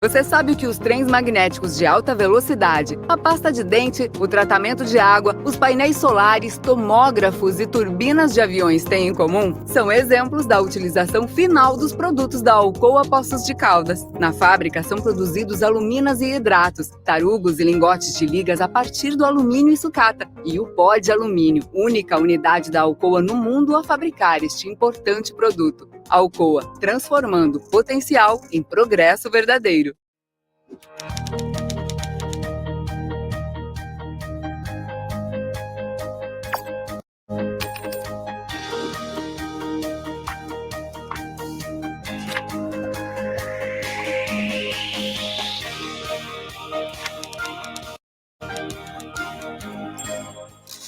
Você sabe o que os trens magnéticos de alta velocidade, a pasta de dente, o tratamento de água, os painéis solares, tomógrafos e turbinas de aviões têm em comum? São exemplos da utilização final dos produtos da Alcoa Poços de Caldas. Na fábrica são produzidos aluminas e hidratos, tarugos e lingotes de ligas a partir do alumínio e sucata, e o pó de alumínio, única unidade da Alcoa no mundo a fabricar este importante produto. Alcoa, transformando potencial em progresso verdadeiro.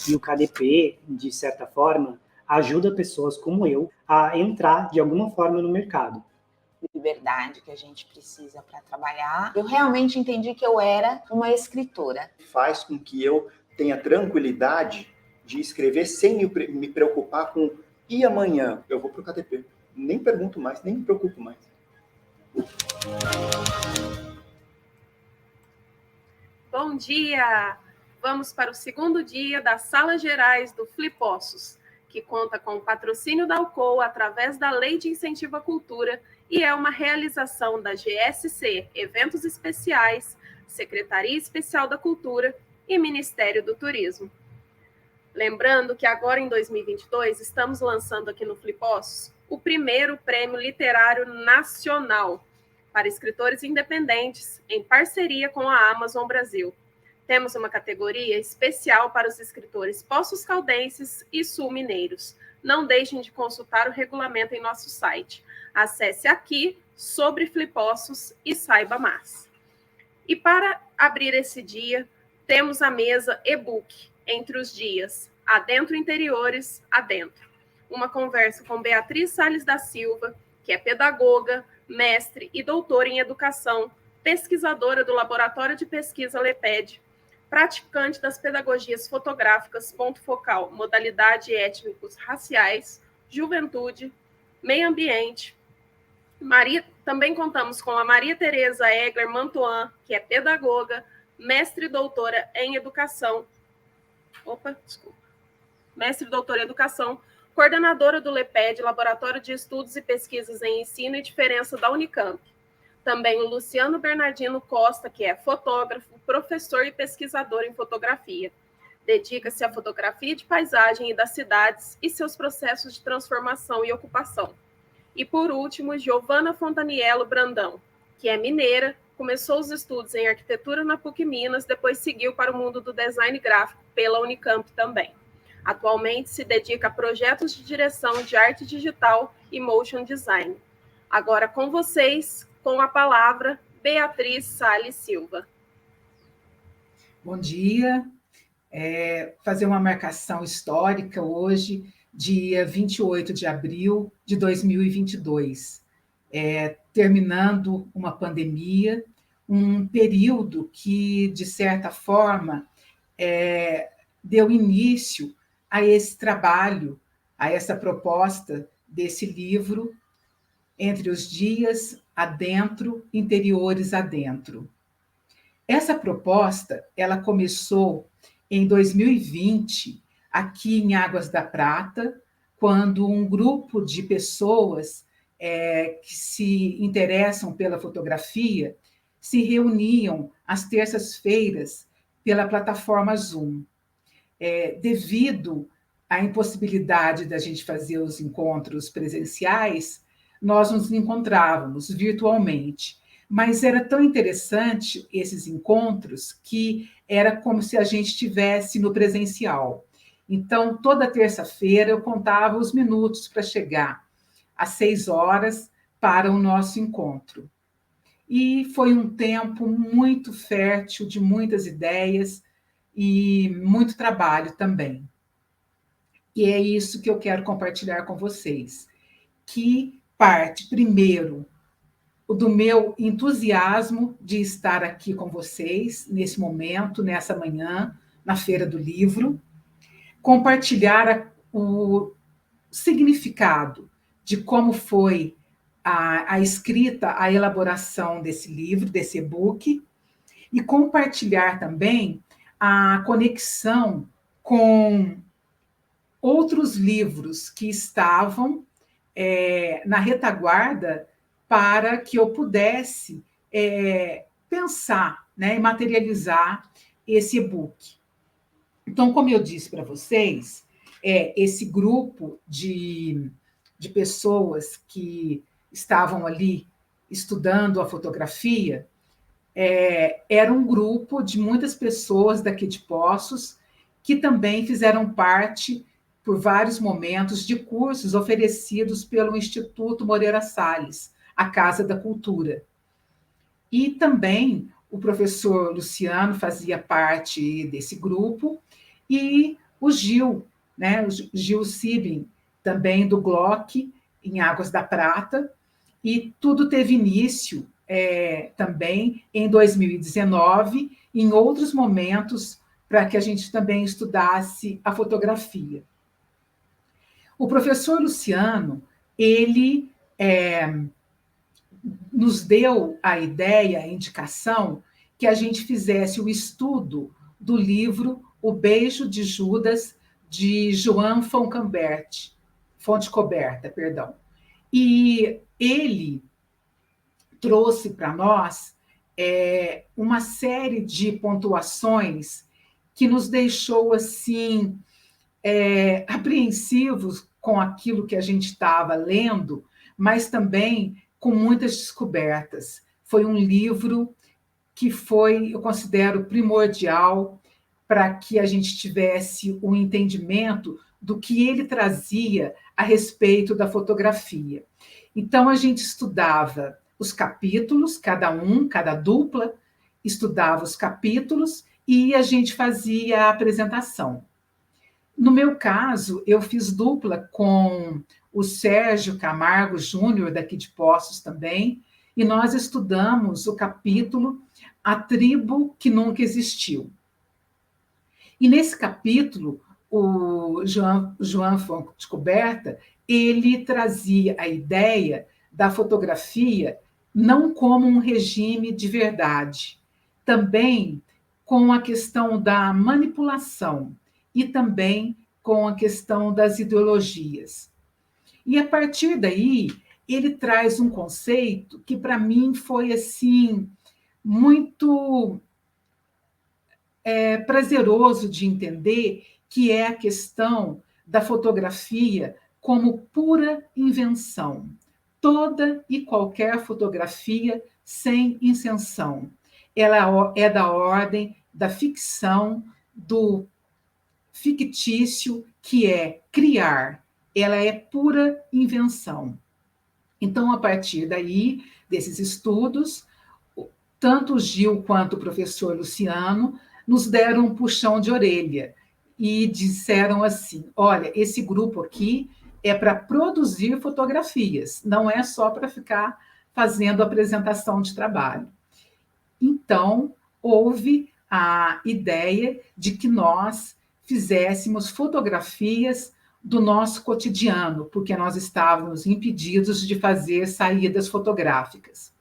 E o KDP, de certa forma, ajuda pessoas como eu a entrar de alguma forma no mercado. Liberdade que a gente precisa para trabalhar. Eu realmente entendi que eu era uma escritora. Faz com que eu tenha tranquilidade de escrever sem me preocupar com e amanhã eu vou para o KDP. Nem pergunto mais, nem me preocupo mais. Bom dia! Vamos para o segundo dia das Salas Gerais do Flipossos, que conta com o patrocínio da Alcoa através da Lei de Incentivo à Cultura e é uma realização da GSC Eventos Especiais, Secretaria Especial da Cultura e Ministério do Turismo. Lembrando que agora em 2022 estamos lançando aqui no Flipossos o primeiro Prêmio Literário Nacional para escritores independentes em parceria com a Amazon Brasil. Temos uma categoria especial para os escritores poços-caldenses e sul-mineiros. Não deixem de consultar o regulamento em nosso site. Acesse aqui sobre Flipossos e saiba mais. E para abrir esse dia, temos a mesa e-book entre os dias Adentro Interiores, Adentro. Uma conversa com Beatriz Salles da Silva, que é pedagoga, mestre e doutora em educação, pesquisadora do Laboratório de Pesquisa LEPED, praticante das pedagogias fotográficas, ponto focal, modalidade étnicos, raciais, juventude, meio ambiente. Também contamos com a Maria Tereza Egler Mantuan, que é pedagoga, mestre e doutora em educação. Mestre e doutora em educação, coordenadora do LEPED, Laboratório de Estudos e Pesquisas em Ensino e Diferença da Unicamp. Também o Luciano Bernardino Costa, que é fotógrafo, professor e pesquisador em fotografia. Dedica-se à fotografia de paisagem e das cidades e seus processos de transformação e ocupação. E, por último, Giovana Fontaniello Brandão, que é mineira, começou os estudos em arquitetura na PUC Minas, depois seguiu para o mundo do design gráfico pela Unicamp também. Atualmente se dedica a projetos de direção de arte digital e motion design. Agora com vocês, com a palavra, Beatriz Salles Silva. Bom dia. Fazer uma marcação histórica hoje, dia 28 de abril de 2022. Terminando uma pandemia, um período que, de certa forma, deu início a esse trabalho, a essa proposta desse livro, Entre os Dias Adentro, Interiores Adentro. Essa proposta, ela começou em 2020, aqui em Águas da Prata, quando um grupo de pessoas que se interessam pela fotografia se reuniam às terças-feiras pela plataforma Zoom. Devido à impossibilidade da gente fazer os encontros presenciais, nós nos encontrávamos virtualmente. Mas era tão interessante esses encontros que era como se a gente estivesse no presencial. Então, toda terça-feira eu contava os minutos para chegar às 6 horas para o nosso encontro. E foi um tempo muito fértil, de muitas ideias e muito trabalho também. E é isso que eu quero compartilhar com vocês, que parte, primeiro, do meu entusiasmo de estar aqui com vocês, nesse momento, nessa manhã, na Feira do Livro, compartilhar o significado de como foi a escrita, a elaboração desse livro, desse e-book, e compartilhar também a conexão com outros livros que estavam na retaguarda para que eu pudesse pensar, né, e materializar esse e-book. Então, como eu disse para vocês, esse grupo de pessoas que estavam ali estudando a fotografia era um grupo de muitas pessoas daqui de Poços que também fizeram parte, por vários momentos, de cursos oferecidos pelo Instituto Moreira Salles, a Casa da Cultura. E também o professor Luciano fazia parte desse grupo, e o Gil, né, o Gil Sibin, também do GLOC, em Águas da Prata, e tudo teve início também em 2019, em outros momentos, para que a gente também estudasse a fotografia. O professor Luciano, ele nos deu a ideia, a indicação, que a gente fizesse o estudo do livro O Beijo de Judas, de Joan Fonte Coberta. E ele trouxe para nós uma série de pontuações que nos deixou assim apreensivos com aquilo que a gente estava lendo, mas também com muitas descobertas. Foi um livro que eu considero, primordial para que a gente tivesse um entendimento do que ele trazia a respeito da fotografia. Então, a gente estudava os capítulos, cada dupla estudava os capítulos e a gente fazia a apresentação. No meu caso, eu fiz dupla com o Sérgio Camargo Júnior, daqui de Poços também, e nós estudamos o capítulo A Tribo que Nunca Existiu. E nesse capítulo, o Joan Fonte Coberta, ele trazia a ideia da fotografia não como um regime de verdade, também com a questão da manipulação e também com a questão das ideologias. E a partir daí, ele traz um conceito que para mim foi assim muito prazeroso de entender, que é a questão da fotografia como pura invenção. Toda e qualquer fotografia sem intenção. Ela é da ordem da ficção, do fictício, que é criar. Ela é pura invenção. Então, a partir daí, desses estudos, tanto o Gil quanto o professor Luciano nos deram um puxão de orelha e disseram assim: olha, esse grupo aqui é para produzir fotografias, não é só para ficar fazendo apresentação de trabalho. Então, houve a ideia de que nós fizéssemos fotografias do nosso cotidiano, porque nós estávamos impedidos de fazer saídas fotográficas.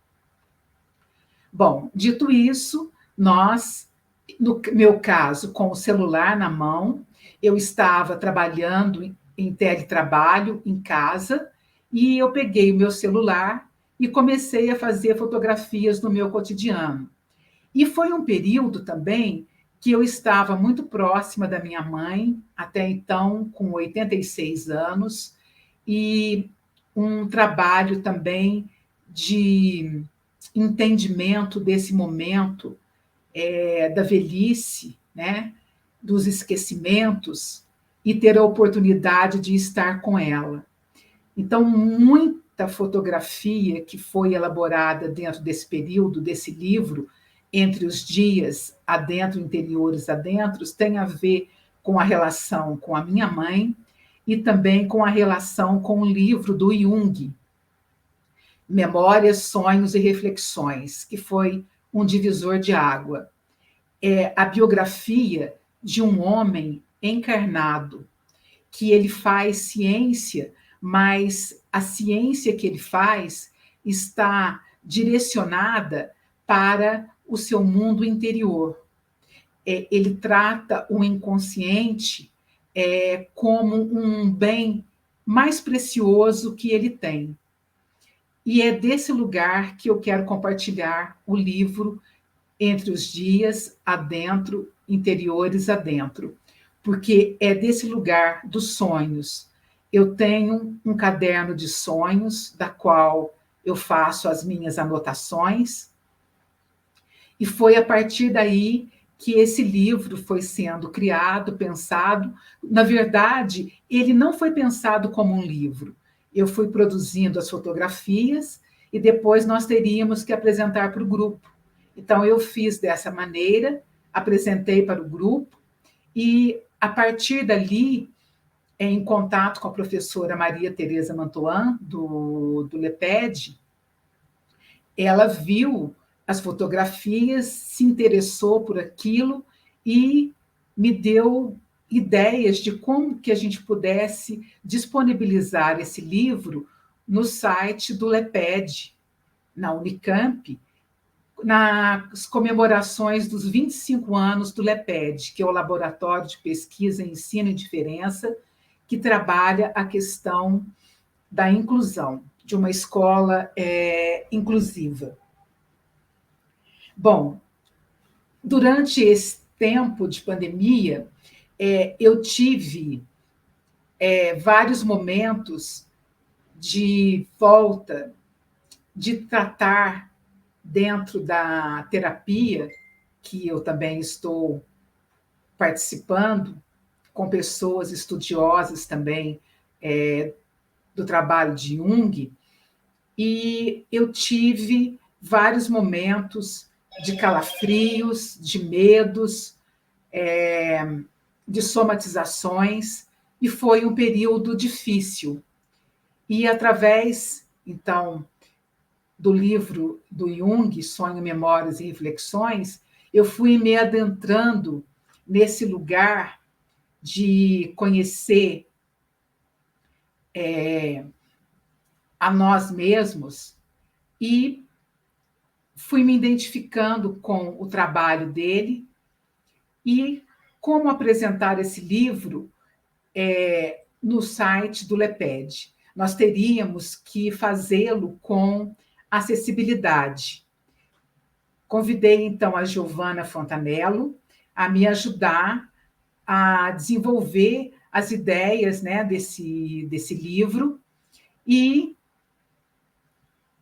Bom, dito isso, nós, no meu caso, com o celular na mão, eu estava trabalhando em teletrabalho em casa, e eu peguei o meu celular e comecei a fazer fotografias no meu cotidiano. E foi um período também que eu estava muito próxima da minha mãe, até então com 86 anos, e um trabalho também de entendimento desse momento da velhice, né, dos esquecimentos, e ter a oportunidade de estar com ela. Então, muita fotografia que foi elaborada dentro desse período, desse livro, entre os dias adentro, interiores adentros, tem a ver com a relação com a minha mãe e também com a relação com o livro do Jung, Memórias, Sonhos e Reflexões, que foi um divisor de água. É a biografia de um homem encarnado, que ele faz ciência, mas a ciência que ele faz está direcionada para o seu mundo interior. Ele trata o inconsciente como um bem mais precioso que ele tem. E é desse lugar que eu quero compartilhar o livro Entre os Dias Adentro, Interiores Adentro, porque é desse lugar dos sonhos. Eu tenho um caderno de sonhos, da qual eu faço as minhas anotações, e foi a partir daí que esse livro foi sendo criado, pensado. Na verdade, ele não foi pensado como um livro. Eu fui produzindo as fotografias e depois nós teríamos que apresentar para o grupo. Então, eu fiz dessa maneira, apresentei para o grupo e, a partir dali, em contato com a professora Maria Tereza Mantoan, do LEPED, ela viu as fotografias, se interessou por aquilo e me deu ideias de como que a gente pudesse disponibilizar esse livro no site do LEPED, na Unicamp, nas comemorações dos 25 anos do LEPED, que é o Laboratório de Pesquisa, Ensino e Diferença, que trabalha a questão da inclusão, de uma escola inclusiva. Bom, durante esse tempo de pandemia, eu tive vários momentos de volta, de tratar dentro da terapia, que eu também estou participando, com pessoas estudiosas também do trabalho de Jung, e eu tive vários momentos de calafrios, de medos, de somatizações, e foi um período difícil. E através, então, do livro do Jung, Sonho, Memórias e Reflexões, eu fui me adentrando nesse lugar de conhecer a nós mesmos e fui me identificando com o trabalho dele e como apresentar esse livro no site do LEPED. Nós teríamos que fazê-lo com acessibilidade. Convidei, então, a Giovana Fontanello a me ajudar a desenvolver as ideias, né, desse livro, e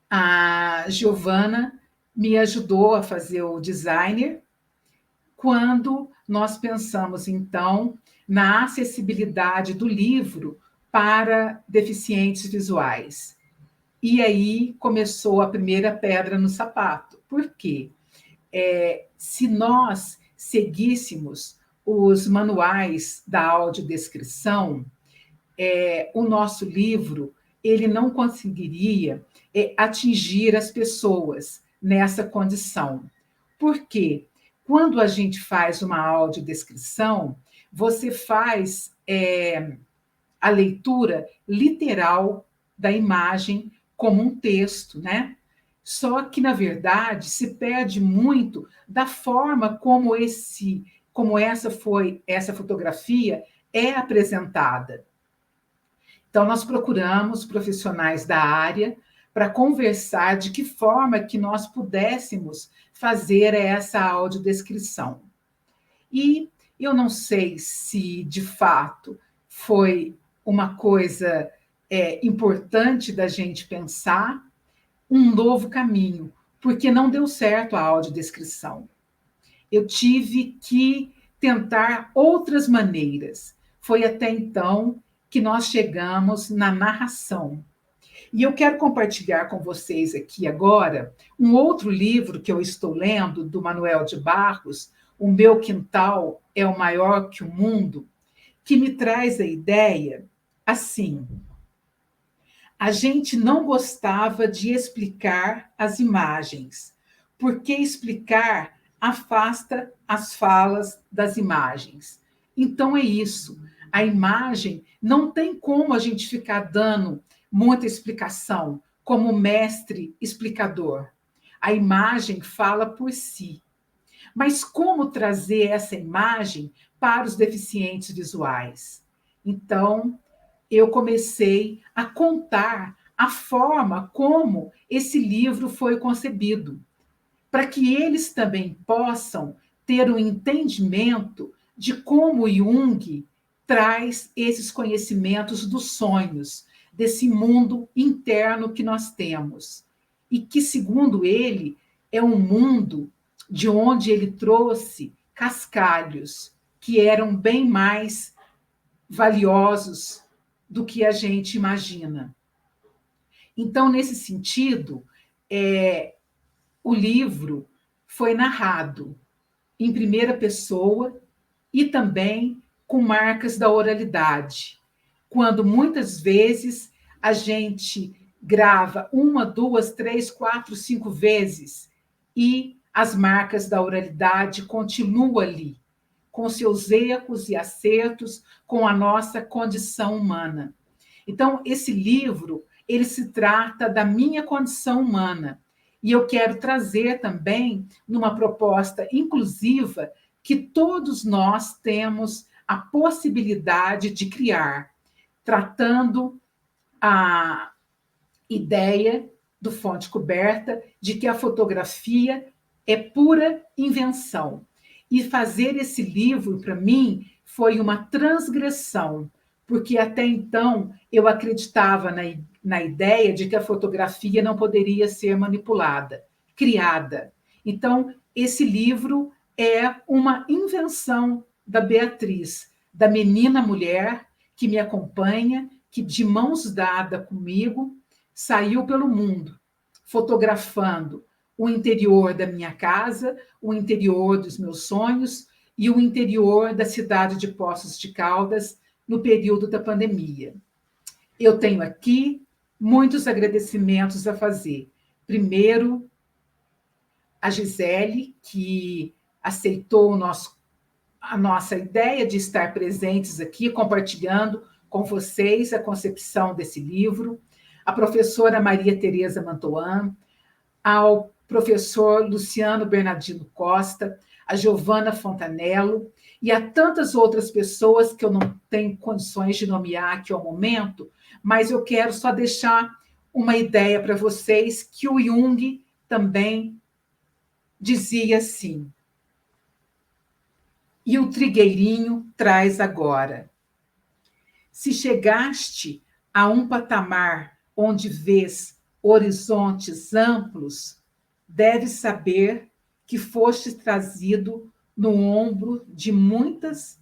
a Giovana me ajudou a fazer o designer, quando nós pensamos, então, na acessibilidade do livro para deficientes visuais. E aí começou a primeira pedra no sapato. Por quê? Se nós seguíssemos os manuais da audiodescrição, o nosso livro ele não conseguiria atingir as pessoas nessa condição. Por quê? Quando a gente faz uma audiodescrição, você faz a leitura literal da imagem como um texto, né? Só que, na verdade, se perde muito da forma como essa fotografia é apresentada. Então, nós procuramos profissionais da área para conversar de que forma que nós pudéssemos fazer essa audiodescrição. E eu não sei se, de fato, foi uma coisa importante da gente pensar um novo caminho, porque não deu certo a audiodescrição. Eu tive que tentar outras maneiras. Foi até então que nós chegamos na narração. E eu quero compartilhar com vocês aqui agora um outro livro que eu estou lendo, do Manuel de Barros, O Meu Quintal é o Maior que o Mundo, que me traz a ideia assim: a gente não gostava de explicar as imagens, porque explicar afasta as falas das imagens. Então é isso, a imagem não tem como a gente ficar dando muita explicação, como mestre explicador. A imagem fala por si. Mas como trazer essa imagem para os deficientes visuais? Então, eu comecei a contar a forma como esse livro foi concebido, para que eles também possam ter um entendimento de como Jung traz esses conhecimentos dos sonhos, desse mundo interno que nós temos, e que, segundo ele, é um mundo de onde ele trouxe cascalhos que eram bem mais valiosos do que a gente imagina. Então, nesse sentido, o livro foi narrado em primeira pessoa e também com marcas da oralidade, quando muitas vezes a gente grava 1, 2, 3, 4, 5 vezes e as marcas da oralidade continuam ali, com seus erros e acertos, com a nossa condição humana. Então, esse livro, ele se trata da minha condição humana, e eu quero trazer também, numa proposta inclusiva, que todos nós temos a possibilidade de criar, tratando a ideia do Fonte Coberta de que a fotografia é pura invenção. E fazer esse livro, para mim, foi uma transgressão, porque até então eu acreditava na ideia de que a fotografia não poderia ser manipulada, criada. Então, esse livro é uma invenção da Beatriz, da menina mulher que me acompanha, que de mãos dadas comigo saiu pelo mundo, fotografando o interior da minha casa, o interior dos meus sonhos e o interior da cidade de Poços de Caldas no período da pandemia. Eu tenho aqui muitos agradecimentos a fazer. Primeiro, a Gisele, que aceitou a nossa ideia de estar presentes aqui, compartilhando com vocês a concepção desse livro, a professora Maria Tereza Mantoan, ao professor Luciano Bernardino Costa, a Giovana Fontanello e a tantas outras pessoas que eu não tenho condições de nomear aqui ao momento, mas eu quero só deixar uma ideia para vocês que o Jung também dizia assim: e o trigueirinho traz agora. Se chegaste a um patamar onde vês horizontes amplos, deves saber que foste trazido no ombro de muitos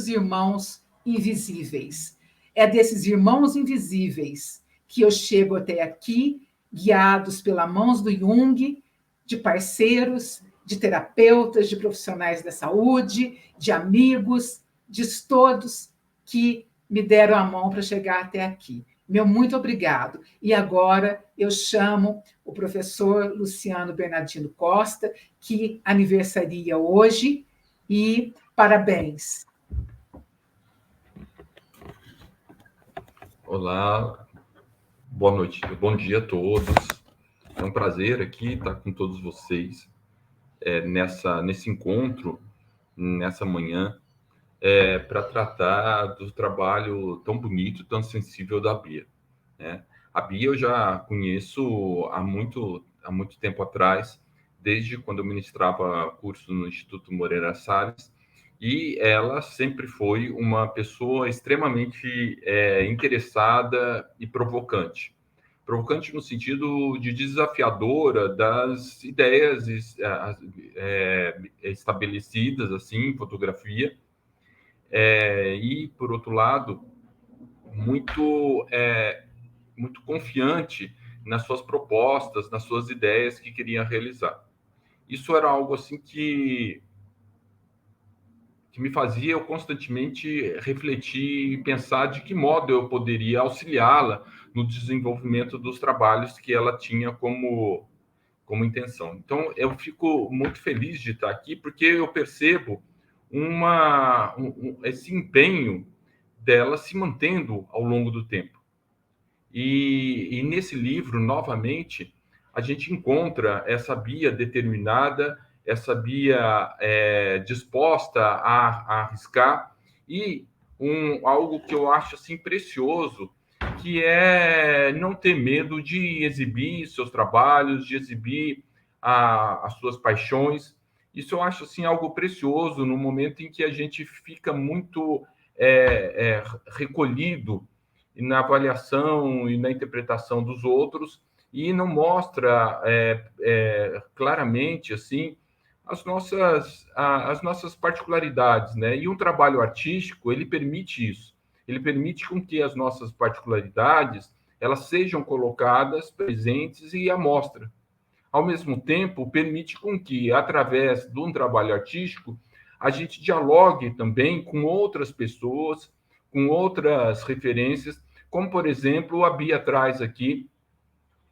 irmãos invisíveis. É desses irmãos invisíveis que eu chego até aqui, guiados pelas mãos do Jung, de parceiros, de terapeutas, de profissionais da saúde, de amigos, de todos que me deram a mão para chegar até aqui. Meu muito obrigado. E agora eu chamo o professor Luciano Bernardino Costa, que aniversaria hoje, e parabéns. Olá, boa noite, bom dia a todos. É um prazer aqui estar com todos vocês nesse encontro, nessa manhã, para tratar do trabalho tão bonito, tão sensível da Bia, né? A Bia eu já conheço há muito tempo atrás, desde quando eu ministrava curso no Instituto Moreira Salles, e ela sempre foi uma pessoa extremamente interessada e provocante. Provocante no sentido de desafiadora das ideias estabelecidas assim, em fotografia, e, por outro lado, muito confiante nas suas propostas, nas suas ideias que queria realizar. Isso era algo assim que me fazia eu constantemente refletir e pensar de que modo eu poderia auxiliá-la no desenvolvimento dos trabalhos que ela tinha como intenção. Então, eu fico muito feliz de estar aqui, porque eu percebo esse empenho dela se mantendo ao longo do tempo. E nesse livro, novamente, a gente encontra essa Bia determinada, essa Bia disposta a arriscar, e algo que eu acho assim precioso, que é não ter medo de exibir seus trabalhos, de exibir as suas paixões. Isso eu acho assim algo precioso no momento em que a gente fica muito recolhido na avaliação e na interpretação dos outros, e não mostra claramente assim as nossas particularidades, né? E um trabalho artístico, ele permite isso. Ele permite com que as nossas particularidades elas sejam colocadas, presentes e à mostra. Ao mesmo tempo, permite com que, através de um trabalho artístico, a gente dialogue também com outras pessoas, com outras referências, como, por exemplo, a Bia traz aqui,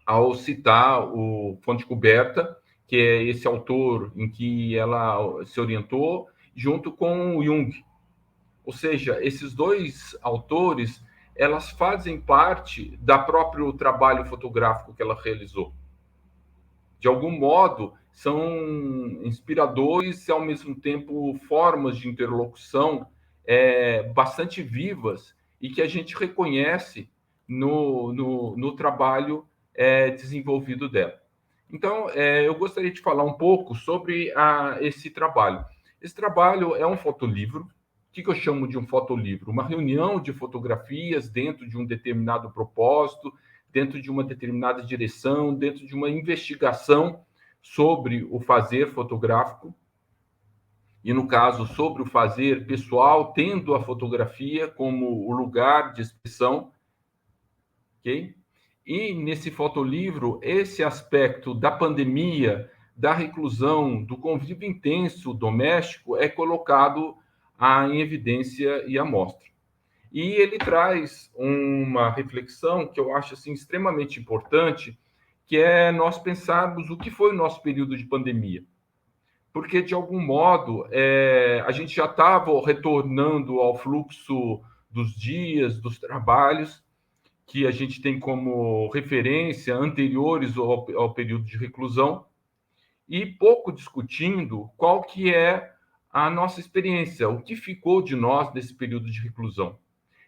ao citar o Fonte Coberta, que é esse autor em que ela se orientou, junto com o Jung. Ou seja, esses dois autores, elas fazem parte do próprio trabalho fotográfico que ela realizou. De algum modo, são inspiradores e, ao mesmo tempo, formas de interlocução bastante vivas e que a gente reconhece no trabalho desenvolvido dela. Então, eu gostaria de falar um pouco sobre esse trabalho. Esse trabalho é um fotolivro. O que eu chamo de um fotolivro? Uma reunião de fotografias dentro de um determinado propósito, dentro de uma determinada direção, dentro de uma investigação sobre o fazer fotográfico, e, no caso, sobre o fazer pessoal, tendo a fotografia como o lugar de expressão. Ok? E, nesse fotolivro, esse aspecto da pandemia, da reclusão, do convívio intenso doméstico é colocado em evidência e à mostra. E ele traz uma reflexão que eu acho assim, extremamente importante, que é nós pensarmos o que foi o nosso período de pandemia. Porque, de algum modo, a gente já estava retornando ao fluxo dos dias, dos trabalhos, que a gente tem como referência anteriores ao período de reclusão, e pouco discutindo qual que é a nossa experiência, o que ficou de nós nesse período de reclusão.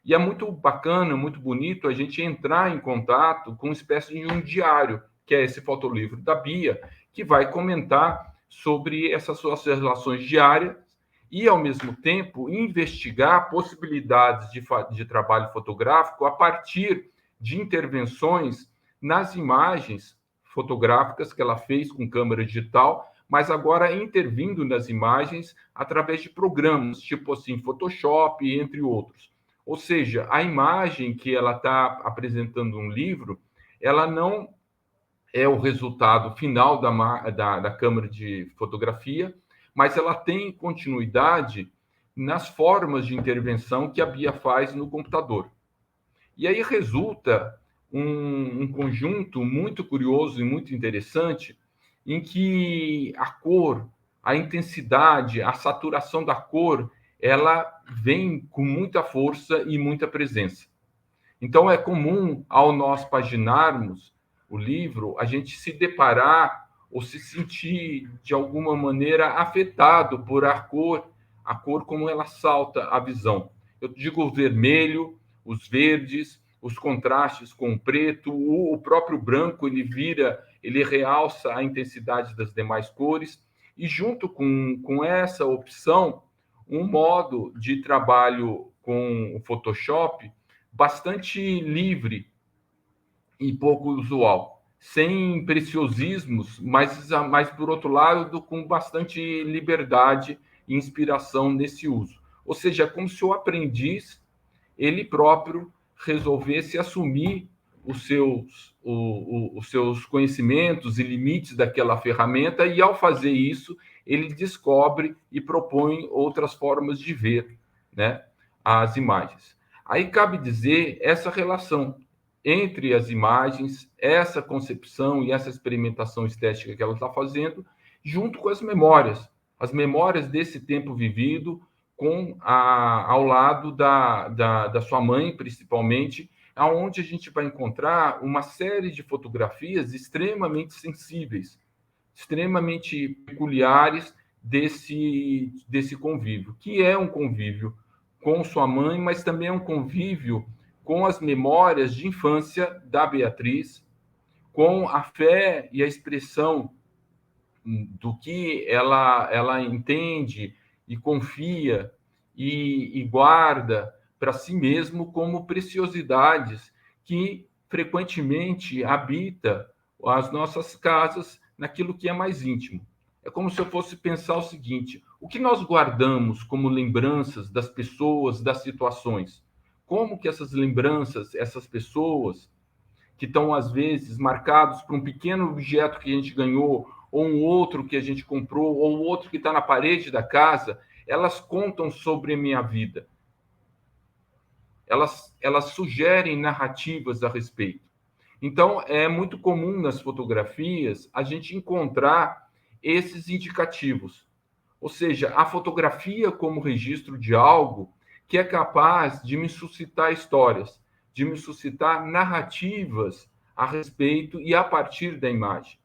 E é muito bacana, muito bonito a gente entrar em contato com uma espécie de um diário, que é esse fotolivro da Bia, que vai comentar sobre essas suas relações diárias e, ao mesmo tempo, investigar possibilidades de trabalho fotográfico a partir de intervenções nas imagens fotográficas que ela fez com câmera digital, mas agora intervindo nas imagens através de programas, tipo assim, Photoshop, entre outros. Ou seja, a imagem que ela está apresentando no livro, ela não é o resultado final da câmera de fotografia, mas ela tem continuidade nas formas de intervenção que a Bia faz no computador. E aí resulta um conjunto muito curioso e muito interessante, em que a cor, a intensidade, a saturação da cor, ela vem com muita força e muita presença. Então, é comum, ao nós paginarmos o livro, a gente se deparar ou se sentir, de alguma maneira, afetado por a cor como ela salta a visão. Eu digo o vermelho, os verdes, os contrastes com o preto, o próprio branco, ele realça a intensidade das demais cores, e junto com essa opção, um modo de trabalho com o Photoshop bastante livre e pouco usual, sem preciosismos, mas por outro lado, com bastante liberdade e inspiração nesse uso. Ou seja, é como se o aprendiz, ele próprio, resolvesse assumir os seus conhecimentos e limites daquela ferramenta, e, ao fazer isso, ele descobre e propõe outras formas de ver, né, as imagens. Aí cabe dizer essa relação entre as imagens, essa concepção e essa experimentação estética que ela está fazendo, junto com as memórias desse tempo vivido, ao lado da sua mãe, principalmente, aonde a gente vai encontrar uma série de fotografias extremamente sensíveis, extremamente peculiares desse convívio, que é um convívio com sua mãe, mas também é um convívio com as memórias de infância da Beatriz, com a fé e a expressão do que ela entende e confia e guarda para si mesmo como preciosidades que frequentemente habita as nossas casas naquilo que é mais íntimo. É como se eu fosse pensar o seguinte: o que nós guardamos como lembranças das pessoas, das situações? Como que essas lembranças, essas pessoas que estão às vezes marcados por um pequeno objeto que a gente ganhou, ou um outro que a gente comprou, ou outro que está na parede da casa, elas contam sobre a minha vida. Elas sugerem narrativas a respeito. Então, é muito comum nas fotografias a gente encontrar esses indicativos. Ou seja, a fotografia como registro de algo que é capaz de me suscitar histórias, de me suscitar narrativas a respeito e a partir da imagem.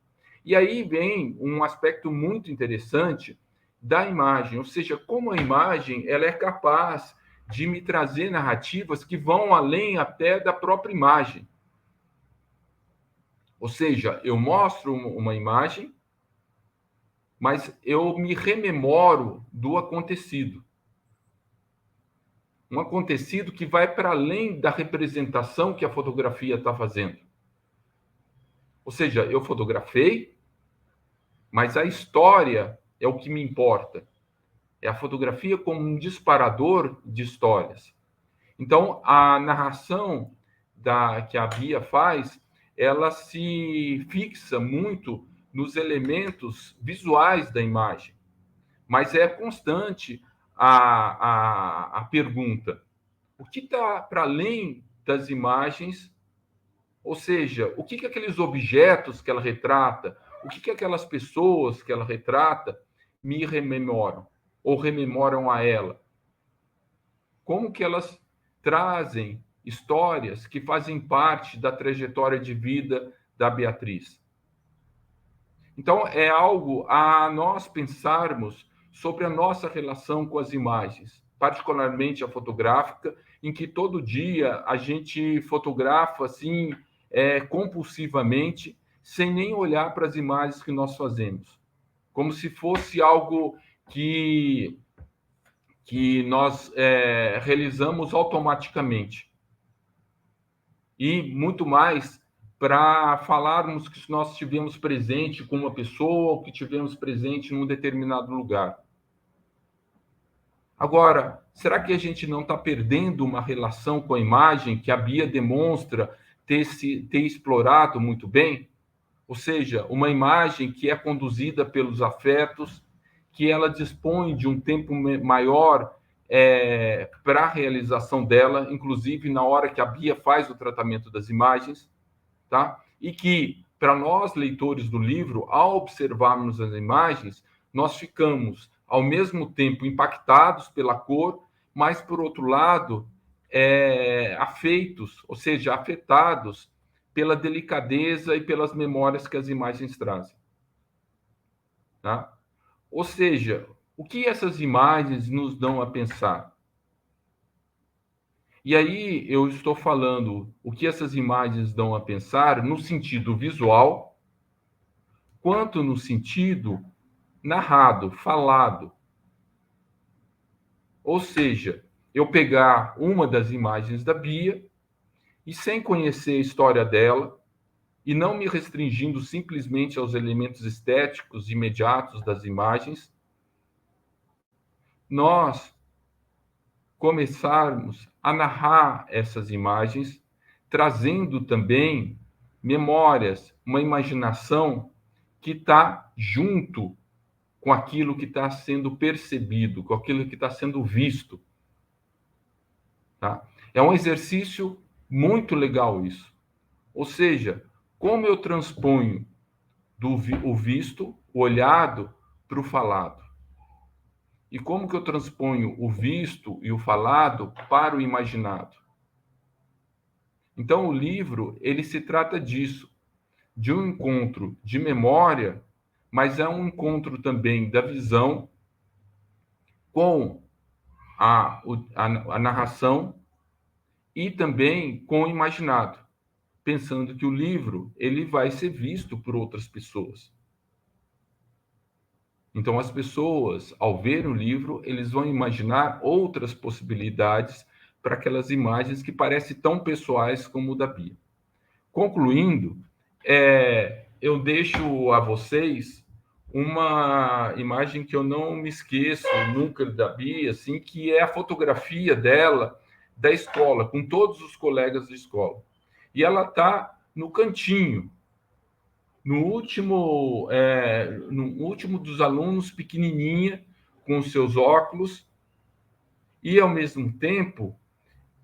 E aí vem um aspecto muito interessante da imagem, ou seja, como a imagem ela é capaz de me trazer narrativas que vão além até da própria imagem. Ou seja, eu mostro uma imagem, mas eu me rememoro do acontecido. Um acontecido que vai para além da representação que a fotografia está fazendo. Ou seja, eu fotografei, mas a história é o que me importa. É a fotografia como um disparador de histórias. Então, a narração que a Bia faz, ela se fixa muito nos elementos visuais da imagem. Mas é constante a pergunta: o que está para além das imagens? Ou seja, o que aqueles objetos que ela retrata, o que aquelas pessoas que ela retrata me rememoram ou rememoram a ela? Como que elas trazem histórias que fazem parte da trajetória de vida da Beatriz? Então, é algo a nós pensarmos sobre a nossa relação com as imagens, particularmente a fotográfica, em que todo dia a gente fotografa assim, compulsivamente, sem nem olhar para as imagens que nós fazemos, como se fosse algo que nós realizamos automaticamente. E muito mais para falarmos que nós estivemos presente com uma pessoa ou que estivemos presente num determinado lugar. Agora, será que a gente não está perdendo uma relação com a imagem que a Bia demonstra ter explorado muito bem? Ou seja, uma imagem que é conduzida pelos afetos, que ela dispõe de um tempo maior para a realização dela, inclusive na hora que a Bia faz o tratamento das imagens, tá? E que, para nós, leitores do livro, ao observarmos as imagens, nós ficamos, ao mesmo tempo, impactados pela cor, mas, por outro lado, afeitos, ou seja, afetados pela delicadeza e pelas memórias que as imagens trazem. Tá? Ou seja, o que essas imagens nos dão a pensar? E aí eu estou falando o que essas imagens dão a pensar no sentido visual, quanto no sentido narrado, falado. Ou seja, eu pegar uma das imagens da Bia e, sem conhecer a história dela, e não me restringindo simplesmente aos elementos estéticos imediatos das imagens, nós começarmos a narrar essas imagens, trazendo também memórias, uma imaginação que está junto com aquilo que está sendo percebido, com aquilo que está sendo visto. Tá? É um exercício muito legal isso. Ou seja, como eu transponho o visto, o olhado, para o falado. E como que eu transponho o visto e o falado para o imaginado. Então, o livro, ele se trata disso, de um encontro de memória, mas é um encontro também da visão com a narração e também com o imaginado, pensando que o livro ele vai ser visto por outras pessoas. Então, as pessoas, ao ver o livro, eles vão imaginar outras possibilidades para aquelas imagens que parecem tão pessoais como o da Bia. Concluindo, eu deixo a vocês uma imagem que eu não me esqueço nunca da Bia, assim, que é a fotografia dela da escola, com todos os colegas da escola. E ela está no cantinho, no último dos alunos, pequenininha, com os seus óculos, e, ao mesmo tempo,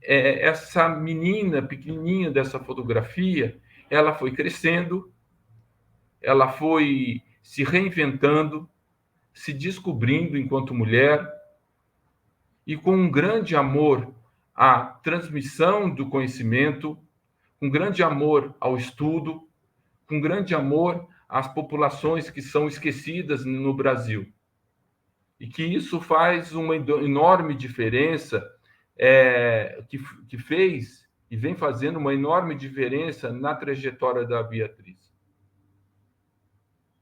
essa menina pequenininha dessa fotografia, ela foi crescendo, ela foi se reinventando, se descobrindo enquanto mulher, e com um grande amor à transmissão do conhecimento, com grande amor ao estudo, com grande amor às populações que são esquecidas no Brasil. E que isso faz uma enorme diferença, que fez e vem fazendo uma enorme diferença na trajetória da Beatriz.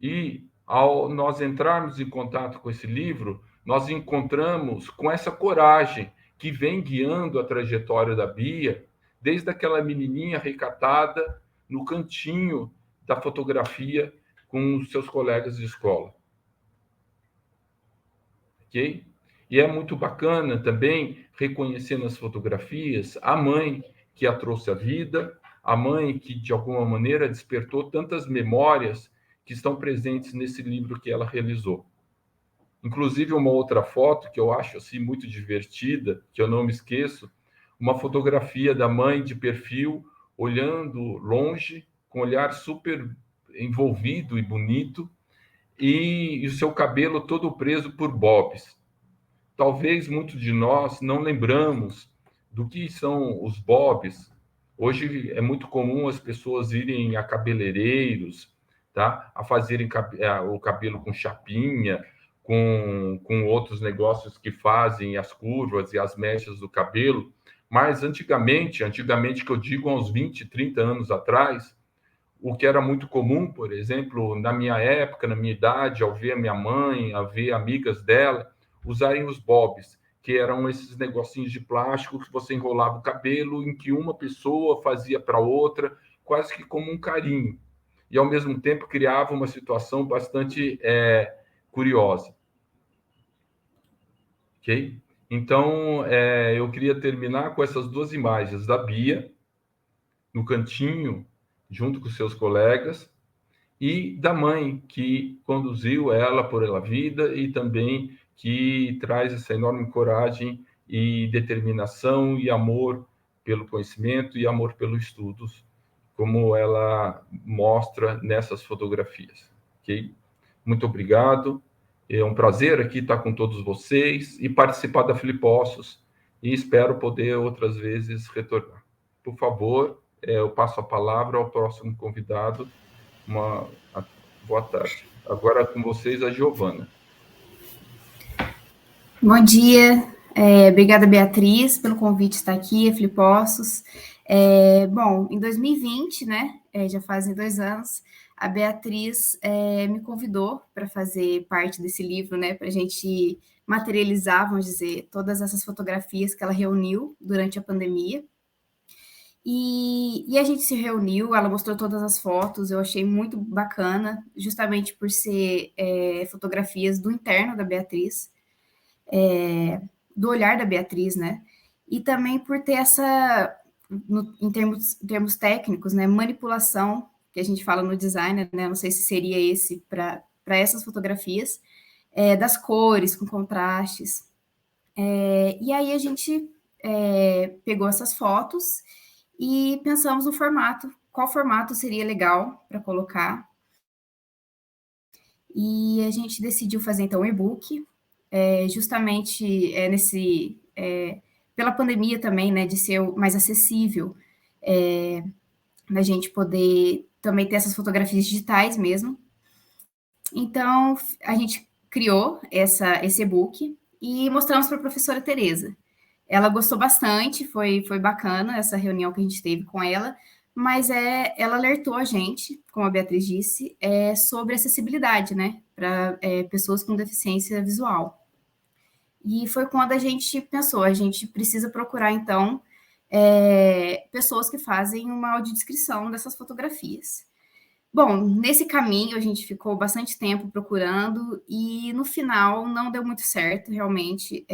E, ao nós entrarmos em contato com esse livro, nós encontramos com essa coragem que vem guiando a trajetória da Bia, desde aquela menininha recatada no cantinho da fotografia com os seus colegas de escola. Ok? E é muito bacana também reconhecer nas fotografias a mãe que a trouxe à vida, a mãe que, de alguma maneira, despertou tantas memórias que estão presentes nesse livro que ela realizou. Inclusive, uma outra foto que eu acho assim, muito divertida, que eu não me esqueço, uma fotografia da mãe de perfil, olhando longe, com um olhar super envolvido e bonito, e o seu cabelo todo preso por bobs. Talvez muitos de nós não lembramos do que são os bobs. Hoje é muito comum as pessoas irem a cabeleireiros, tá? A fazerem o cabelo com chapinha, com outros negócios que fazem as curvas e as mechas do cabelo. Mas antigamente que eu digo há uns 20, 30 anos atrás, o que era muito comum, por exemplo, na minha época, na minha idade, ao ver a minha mãe, a ver amigas dela, usarem os bobs, que eram esses negocinhos de plástico que você enrolava o cabelo, em que uma pessoa fazia para outra, quase que como um carinho. E, ao mesmo tempo, criava uma situação bastante curiosa. Ok? Então, eu queria terminar com essas duas imagens da Bia, no cantinho, junto com seus colegas, e da mãe, que conduziu ela por ela vida e também que traz essa enorme coragem e determinação e amor pelo conhecimento e amor pelos estudos, como ela mostra nessas fotografias. Ok? Muito obrigado. É um prazer aqui estar com todos vocês e participar da Flipossos, e espero poder outras vezes retornar. Por favor, eu passo a palavra ao próximo convidado. Boa tarde. Agora com vocês, a Giovana. Bom dia. Obrigada, Beatriz, pelo convite de estar aqui, a Flipossos. Bom, em 2020, né, já fazem 2 anos, a Beatriz me convidou para fazer parte desse livro, né, para a gente materializar, vamos dizer, todas essas fotografias que ela reuniu durante a pandemia. E a gente se reuniu, ela mostrou todas as fotos, eu achei muito bacana, justamente por ser fotografias do interno da Beatriz, do olhar da Beatriz, né? E também por ter essa, em termos técnicos, né, manipulação, que a gente fala no designer, né? Não sei se seria esse para essas fotografias, das cores, com contrastes. E aí a gente pegou essas fotos e pensamos no formato, qual formato seria legal para colocar. E a gente decidiu fazer, então, um e-book, justamente pela pandemia também, né, de ser mais acessível, da gente poder também ter essas fotografias digitais mesmo. Então, a gente criou esse e-book e mostramos para a professora Tereza. Ela gostou bastante, foi bacana essa reunião que a gente teve com ela, mas ela alertou a gente, como a Beatriz disse, sobre acessibilidade, né, para pessoas com deficiência visual. E foi quando a gente pensou, a gente precisa procurar, então, pessoas que fazem uma audiodescrição dessas fotografias. Bom, nesse caminho a gente ficou bastante tempo procurando e no final não deu muito certo, realmente.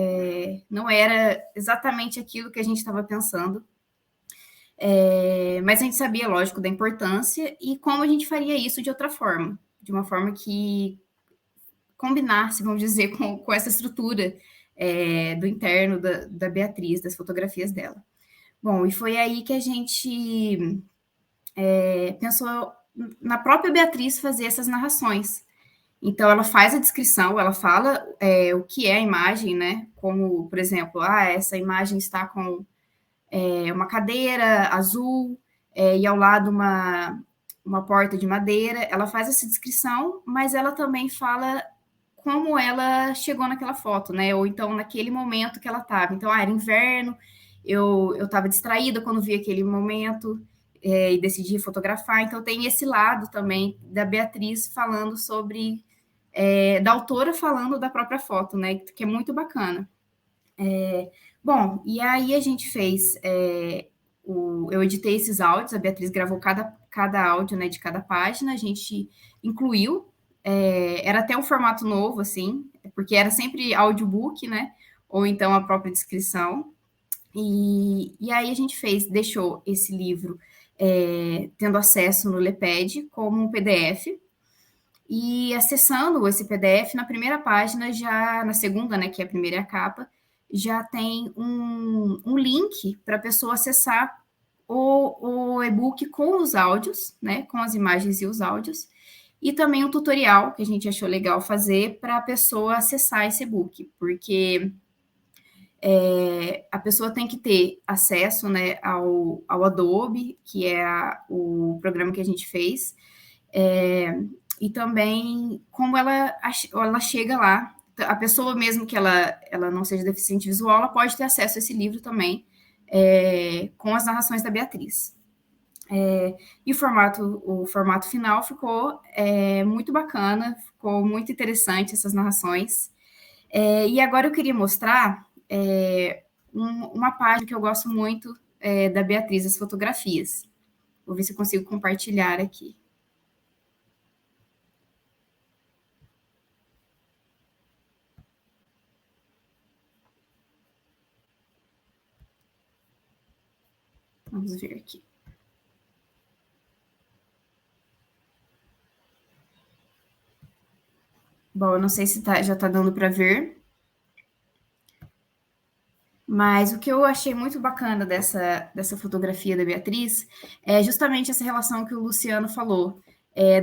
Não era exatamente aquilo que a gente estava pensando. Mas a gente sabia, lógico, da importância e como a gente faria isso de outra forma, de uma forma que combinasse, vamos dizer, com essa estrutura do interno da Beatriz, das fotografias dela. Bom, e foi aí que a gente pensou na própria Beatriz fazer essas narrações. Então, ela faz a descrição, ela fala o que é a imagem, né? Como, por exemplo, essa imagem está com uma cadeira azul e ao lado uma porta de madeira. Ela faz essa descrição, mas ela também fala como ela chegou naquela foto, né? Ou então, naquele momento que ela estava. Então, era inverno, eu estava distraída quando vi aquele momento, e decidi fotografar. Então, tem esse lado também da Beatriz falando sobre... da autora falando da própria foto, né? Que é muito bacana. Bom, e aí a gente fez... eu editei esses áudios, a Beatriz gravou cada áudio, né, de cada página, a gente incluiu. Era até um formato novo, assim, porque era sempre audiobook, né? Ou então a própria descrição. E aí a gente deixou esse livro tendo acesso no Leped como um PDF, e acessando esse PDF, na primeira página, já na segunda, né, que é a primeira e a capa, já tem um link para a pessoa acessar o e-book com os áudios, né, com as imagens e os áudios, e também um tutorial que a gente achou legal fazer para a pessoa acessar esse e-book, porque a pessoa tem que ter acesso, né, ao Adobe, que é o programa que a gente fez, e também como ela chega lá. A pessoa, mesmo que ela não seja deficiente visual, ela pode ter acesso a esse livro também, com as narrações da Beatriz. E o formato final ficou muito bacana, ficou muito interessante essas narrações. E agora eu queria mostrar uma página que eu gosto muito da Beatriz, as fotografias. Vou ver se eu consigo compartilhar aqui. Vamos ver aqui. Bom, eu não sei se já está dando para ver. Mas o que eu achei muito bacana dessa fotografia da Beatriz é justamente essa relação que o Luciano falou,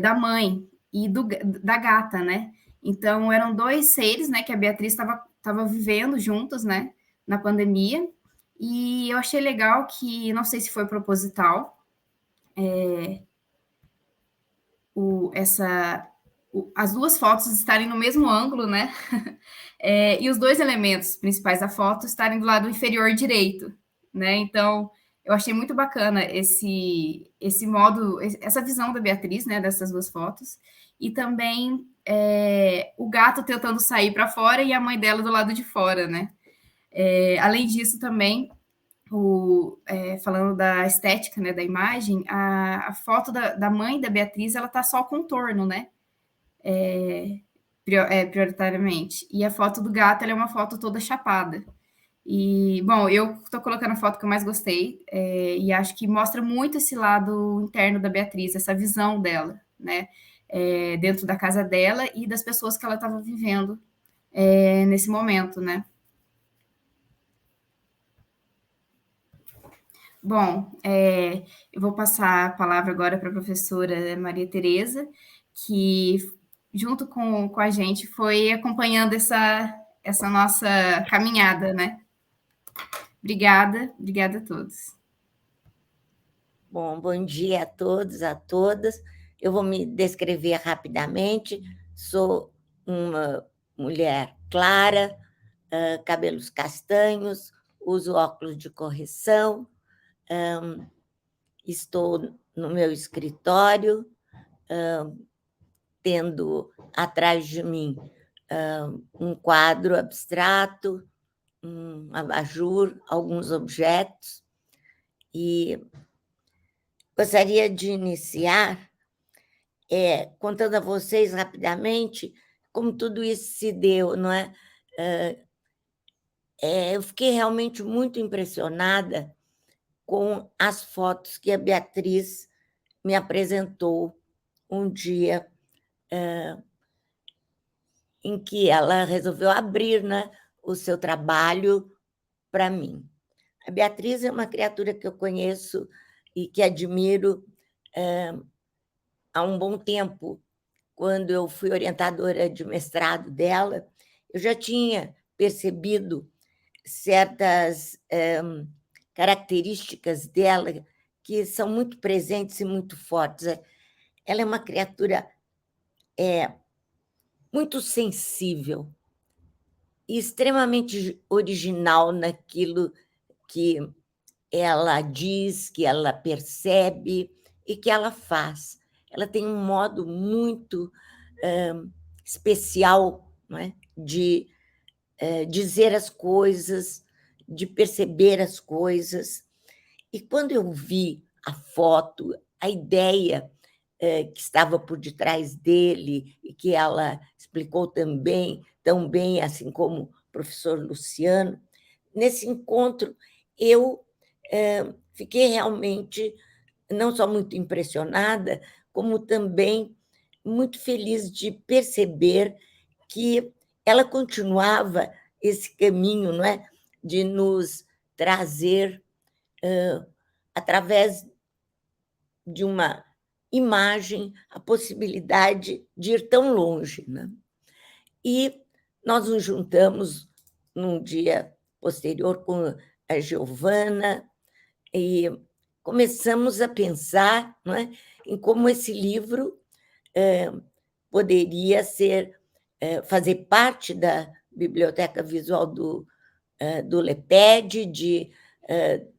da mãe e da gata, né? Então, eram dois seres, né, que a Beatriz estava vivendo juntos, né, na pandemia. E eu achei legal que, não sei se foi proposital, as duas fotos estarem no mesmo ângulo, né? E os dois elementos principais da foto estarem do lado inferior direito, né? Então, eu achei muito bacana esse modo, essa visão da Beatriz, né, dessas duas fotos, e também o gato tentando sair para fora e a mãe dela do lado de fora, né? Além disso, também, falando da estética, né, da imagem, a foto da mãe da Beatriz, ela tá só contorno, né? Prioritariamente. E a foto do gato, ela é uma foto toda chapada. E, bom, eu estou colocando a foto que eu mais gostei, e acho que mostra muito esse lado interno da Beatriz, essa visão dela, né? Dentro da casa dela e das pessoas que ela estava vivendo nesse momento, né? Bom, eu vou passar a palavra agora para a professora Maria Tereza, que, junto com a gente, foi acompanhando essa nossa caminhada, né? Obrigada a todos. Bom, bom dia a todos, a todas. Eu vou me descrever rapidamente. Sou uma mulher clara, cabelos castanhos, uso óculos de correção, estou no meu escritório, tendo atrás de mim um quadro abstrato, um abajur, alguns objetos, e gostaria de iniciar contando a vocês rapidamente como tudo isso se deu, não é? Eu fiquei realmente muito impressionada com as fotos que a Beatriz me apresentou um dia em que ela resolveu abrir, né, o seu trabalho para mim. A Beatriz é uma criatura que eu conheço e que admiro há um bom tempo. Quando eu fui orientadora de mestrado dela, eu já tinha percebido certas características dela que são muito presentes e muito fortes. Ela é uma criatura muito sensível e extremamente original naquilo que ela diz, que ela percebe e que ela faz. Ela tem um modo muito especial, não é? De dizer as coisas, de perceber as coisas. E quando eu vi a foto, a ideia que estava por detrás dele e que ela explicou também, tão bem, assim como o professor Luciano, nesse encontro eu fiquei realmente não só muito impressionada, como também muito feliz de perceber que ela continuava esse caminho, não é? De nos trazer, através de uma imagem, a possibilidade de ir tão longe, né? E nós nos juntamos num dia posterior com a Giovana e começamos a pensar, não é, em como esse livro poderia fazer parte da biblioteca visual do LEPED,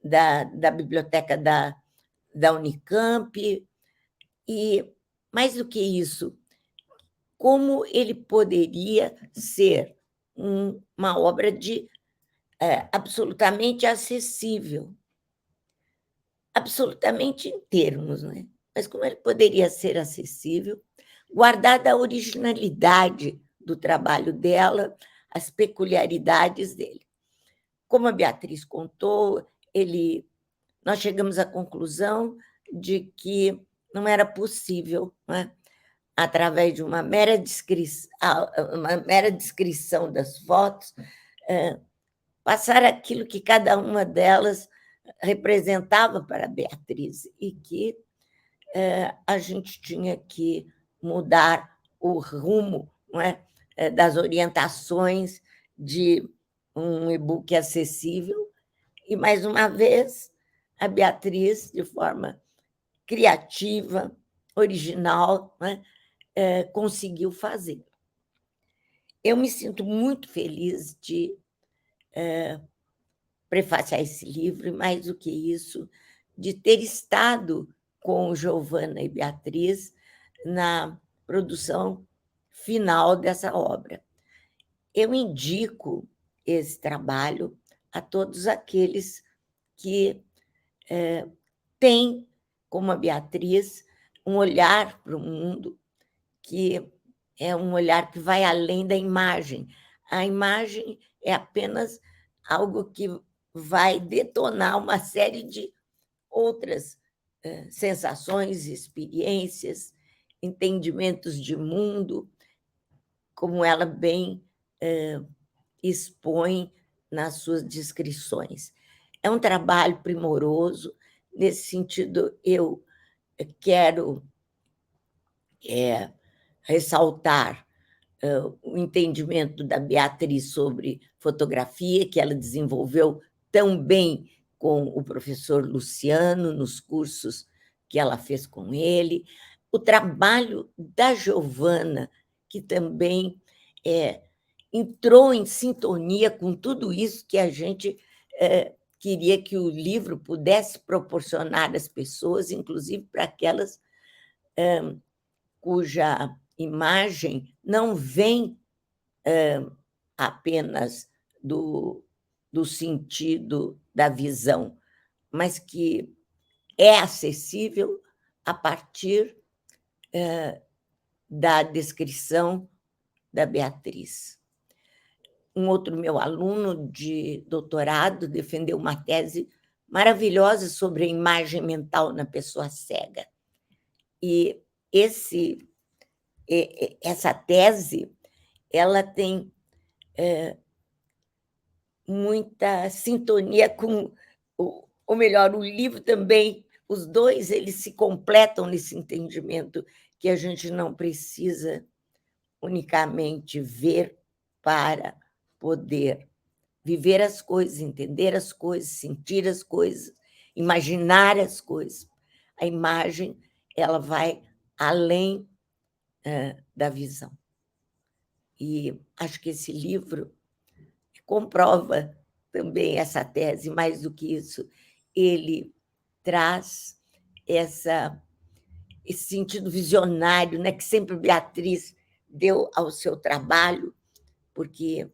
da biblioteca da Unicamp, e, mais do que isso, como ele poderia ser uma obra absolutamente acessível, absolutamente em termos, né? Mas como ele poderia ser acessível, guardada a originalidade do trabalho dela, as peculiaridades dele. Como a Beatriz contou, nós chegamos à conclusão de que não era possível, né, através de uma mera descrição das fotos, passar aquilo que cada uma delas representava para a Beatriz e que a gente tinha que mudar o rumo, não é, das orientações de um e-book acessível. E, mais uma vez, a Beatriz, de forma criativa, original, né, conseguiu fazer. Eu me sinto muito feliz de prefaciar esse livro, e, mais do que isso, de ter estado com Giovana e Beatriz na produção final dessa obra. Eu indico esse trabalho a todos aqueles que têm, como a Beatriz, um olhar para o mundo que é um olhar que vai além da imagem. A imagem é apenas algo que vai detonar uma série de outras sensações, experiências, entendimentos de mundo, como ela bem expõe nas suas descrições. É um trabalho primoroso. Nesse sentido, eu quero ressaltar o entendimento da Beatriz sobre fotografia, que ela desenvolveu tão bem com o professor Luciano, nos cursos que ela fez com ele, o trabalho da Giovana, que também entrou em sintonia com tudo isso que a gente queria que o livro pudesse proporcionar às pessoas, inclusive para aquelas cuja imagem não vem apenas do sentido da visão, mas que é acessível a partir da descrição da Beatriz. Um outro meu aluno de doutorado defendeu uma tese maravilhosa sobre a imagem mental na pessoa cega. E essa tese ela tem muita sintonia com, ou melhor, o livro também, os dois eles se completam nesse entendimento que a gente não precisa unicamente ver para poder viver as coisas, entender as coisas, sentir as coisas, imaginar as coisas. A imagem ela vai além da visão. E acho que esse livro comprova também essa tese. Mais do que isso, ele traz esse sentido visionário, né, que sempre Beatriz deu ao seu trabalho, porque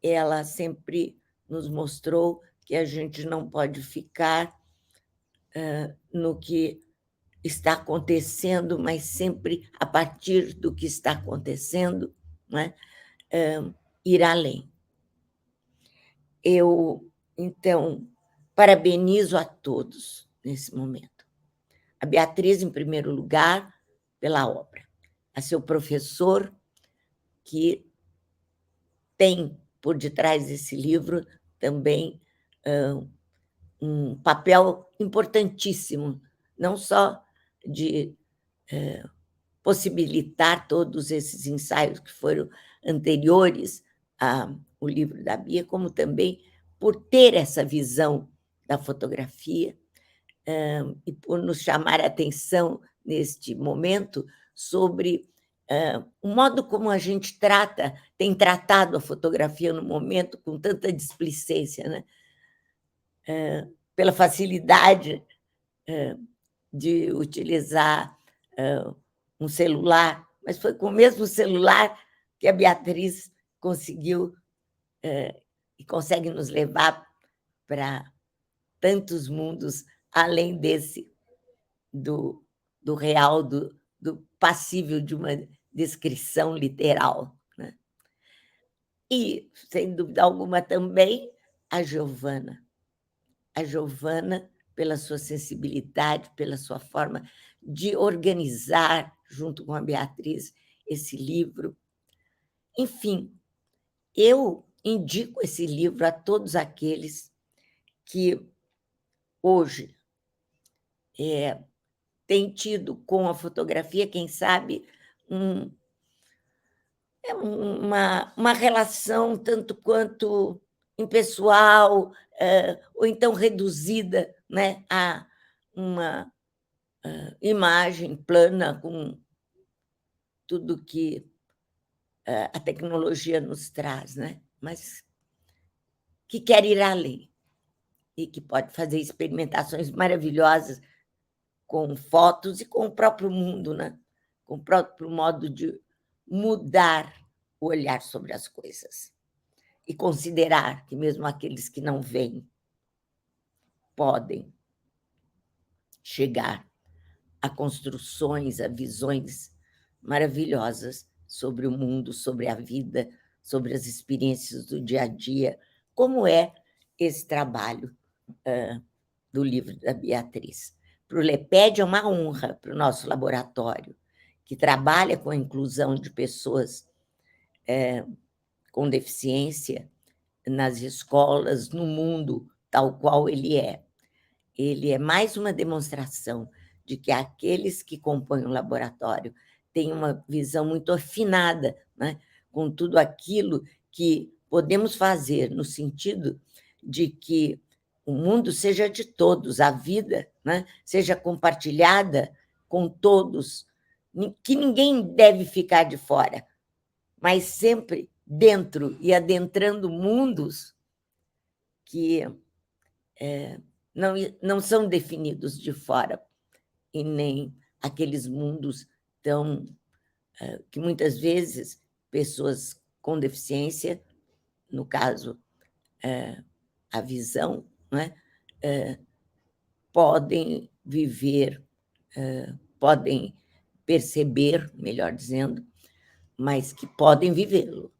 ela sempre nos mostrou que a gente não pode ficar no que está acontecendo, mas sempre a partir do que está acontecendo, né, ir além. Eu, então, parabenizo a todos nesse momento. A Beatriz, em primeiro lugar, pela obra. A seu professor, que tem por detrás desse livro também um papel importantíssimo, não só de possibilitar todos esses ensaios que foram anteriores ao livro da Bia, como também por ter essa visão da fotografia e por nos chamar a atenção neste momento sobre o modo como a gente tem tratado a fotografia no momento com tanta displicência, né? Pela facilidade de utilizar um celular, mas foi com o mesmo celular que a Beatriz conseguiu e consegue nos levar para tantos mundos além desse do real, do passível de uma descrição literal, né? E, sem dúvida alguma, também a Giovana. A Giovana, pela sua sensibilidade, pela sua forma de organizar, junto com a Beatriz, esse livro. Enfim, eu indico esse livro a todos aqueles que hoje têm tido com a fotografia, quem sabe, uma relação tanto quanto impessoal, ou então reduzida, né, a uma imagem plana com tudo que a tecnologia nos traz, né? Mas que quer ir além e que pode fazer experimentações maravilhosas com fotos e com o próprio mundo, né? Com o próprio modo de mudar o olhar sobre as coisas e considerar que mesmo aqueles que não veem podem chegar a construções, a visões maravilhosas sobre o mundo, sobre a vida, sobre as experiências do dia a dia, como é esse trabalho do livro da Beatriz. Para o LEPED é uma honra para o nosso laboratório, que trabalha com a inclusão de pessoas com deficiência nas escolas, no mundo tal qual ele é. Ele é mais uma demonstração de que aqueles que compõem o laboratório têm uma visão muito afinada, né, com tudo aquilo que podemos fazer, no sentido de que o mundo seja de todos, a vida, né, seja compartilhada com todos, que ninguém deve ficar de fora, mas sempre dentro e adentrando mundos que não são definidos de fora, e nem aqueles mundos que muitas vezes pessoas com deficiência, no caso, a visão, né, podem viver, podem perceber, melhor dizendo, mas que podem vivê-lo.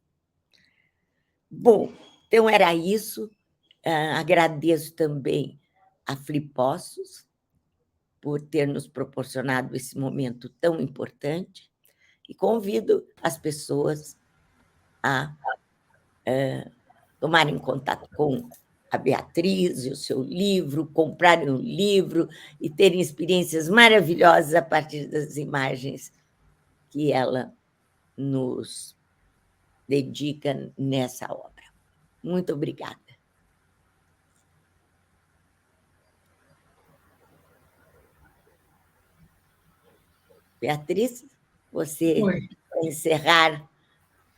Bom, então era isso. Agradeço também a Flipossos por ter nos proporcionado esse momento tão importante e convido as pessoas a tomarem contato com a Beatriz e o seu livro, comprarem o livro e terem experiências maravilhosas a partir das imagens que ela nos dedica nessa obra. Muito obrigada. Beatriz, você vai encerrar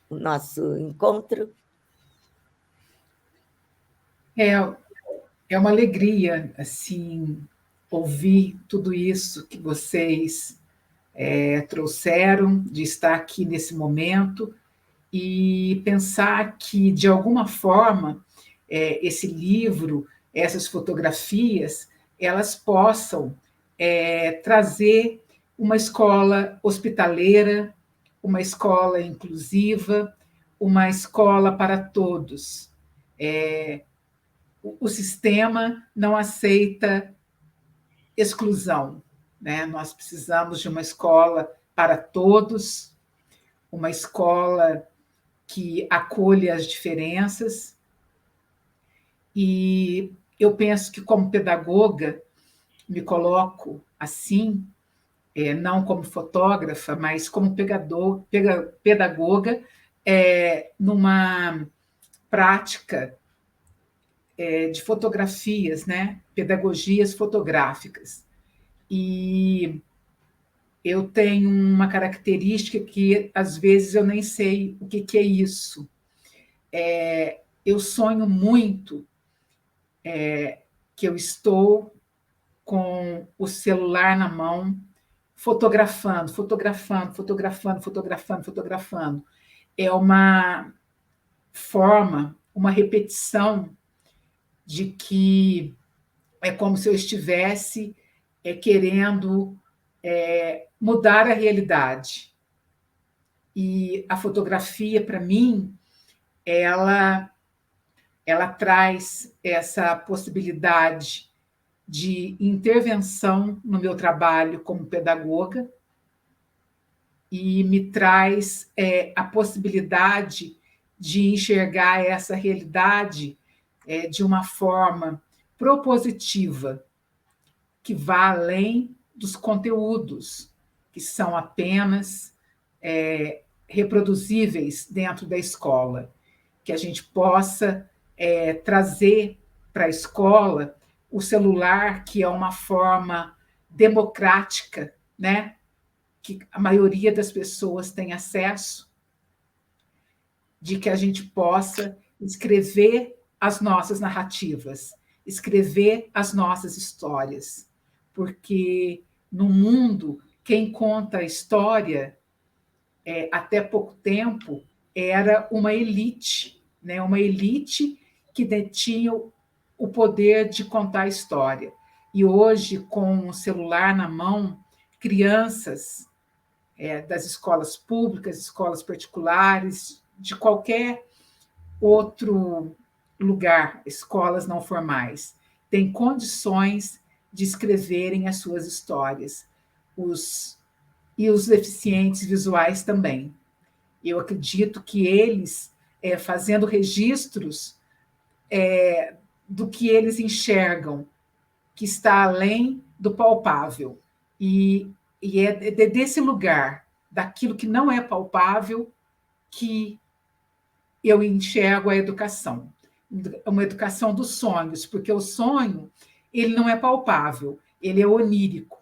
o nosso encontro? É uma alegria, assim, ouvir tudo isso que vocês trouxeram, de estar aqui nesse momento e pensar que, de alguma forma, esse livro, essas fotografias, elas possam trazer uma escola hospitaleira, uma escola inclusiva, uma escola para todos. O sistema não aceita exclusão, né? Nós precisamos de uma escola para todos, uma escola que acolha as diferenças. E eu penso que, como pedagoga, me coloco assim, não como fotógrafa, mas como pedagoga, numa prática de fotografias, né? Pedagogias fotográficas. E eu tenho uma característica que, às vezes, eu nem sei o que é isso. Eu sonho muito que eu estou com o celular na mão, fotografando. É uma forma, uma repetição de que é como se eu estivesse querendo mudar a realidade. E a fotografia, para mim, ela traz essa possibilidade de intervenção no meu trabalho como pedagoga e me traz a possibilidade de enxergar essa realidade de uma forma propositiva, que vá além dos conteúdos, que são apenas reproduzíveis dentro da escola, que a gente possa trazer para a escola o celular, que é uma forma democrática, né? Que a maioria das pessoas tem acesso, de que a gente possa escrever as nossas narrativas, escrever as nossas histórias, porque no mundo, quem conta a história, até pouco tempo, era uma elite, né? Uma elite que detinha o poder de contar a história. E hoje, com o celular na mão, crianças das escolas públicas, escolas particulares, de qualquer outro lugar, escolas não formais, têm condições de escreverem as suas histórias. E os deficientes visuais também. Eu acredito que eles, fazendo registros do que eles enxergam, que está além do palpável. E é desse lugar, daquilo que não é palpável, que eu enxergo a educação. uma educação dos sonhos, porque o sonho ele não é palpável, ele é onírico,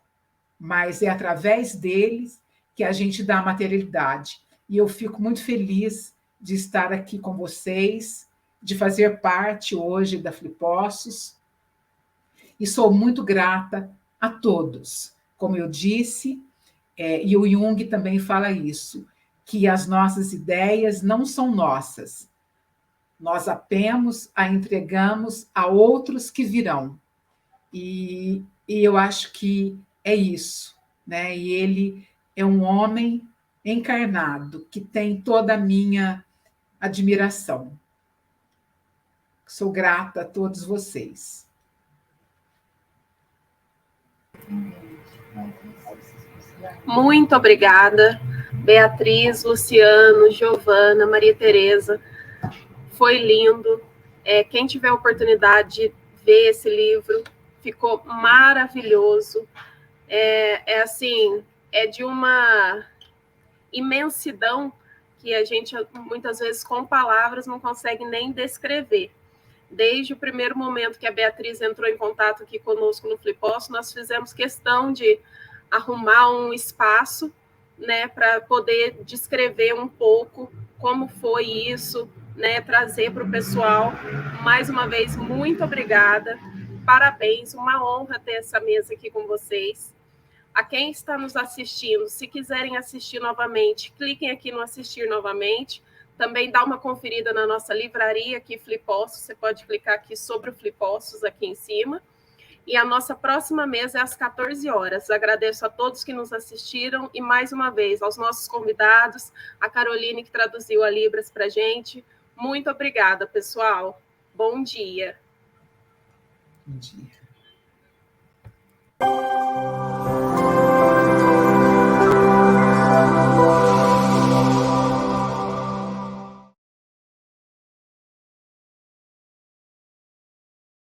mas é através deles que a gente dá materialidade. E eu fico muito feliz de estar aqui com vocês, de fazer parte hoje da Flipossos, e sou muito grata a todos. Como eu disse, e o Jung também fala isso, que as nossas ideias não são nossas. Nós apenas a entregamos a outros que virão. E eu acho que é isso, né? E ele é um homem encarnado, que tem toda a minha admiração. Sou grata a todos vocês. Muito obrigada, Beatriz, Luciano, Giovana, Maria Tereza. Foi lindo. Quem tiver a oportunidade de ver esse livro, ficou maravilhoso. Assim, é de uma imensidão que a gente, muitas vezes, com palavras, não consegue nem descrever. Desde o primeiro momento que a Beatriz entrou em contato aqui conosco no Flipossos, nós fizemos questão de arrumar um espaço, né, para poder descrever um pouco como foi isso, né, trazer para o pessoal. Mais uma vez, muito obrigada, parabéns, uma honra ter essa mesa aqui com vocês. A quem está nos assistindo, se quiserem assistir novamente, cliquem aqui no assistir novamente. Também dá uma conferida na nossa livraria aqui, Flipossos. Você pode clicar aqui sobre o Flipossos aqui em cima. E a nossa próxima mesa é às 14 horas. Agradeço a todos que nos assistiram e, mais uma vez, aos nossos convidados, a Caroline, que traduziu a Libras para a gente. Muito obrigada, pessoal. Bom dia. Bom dia.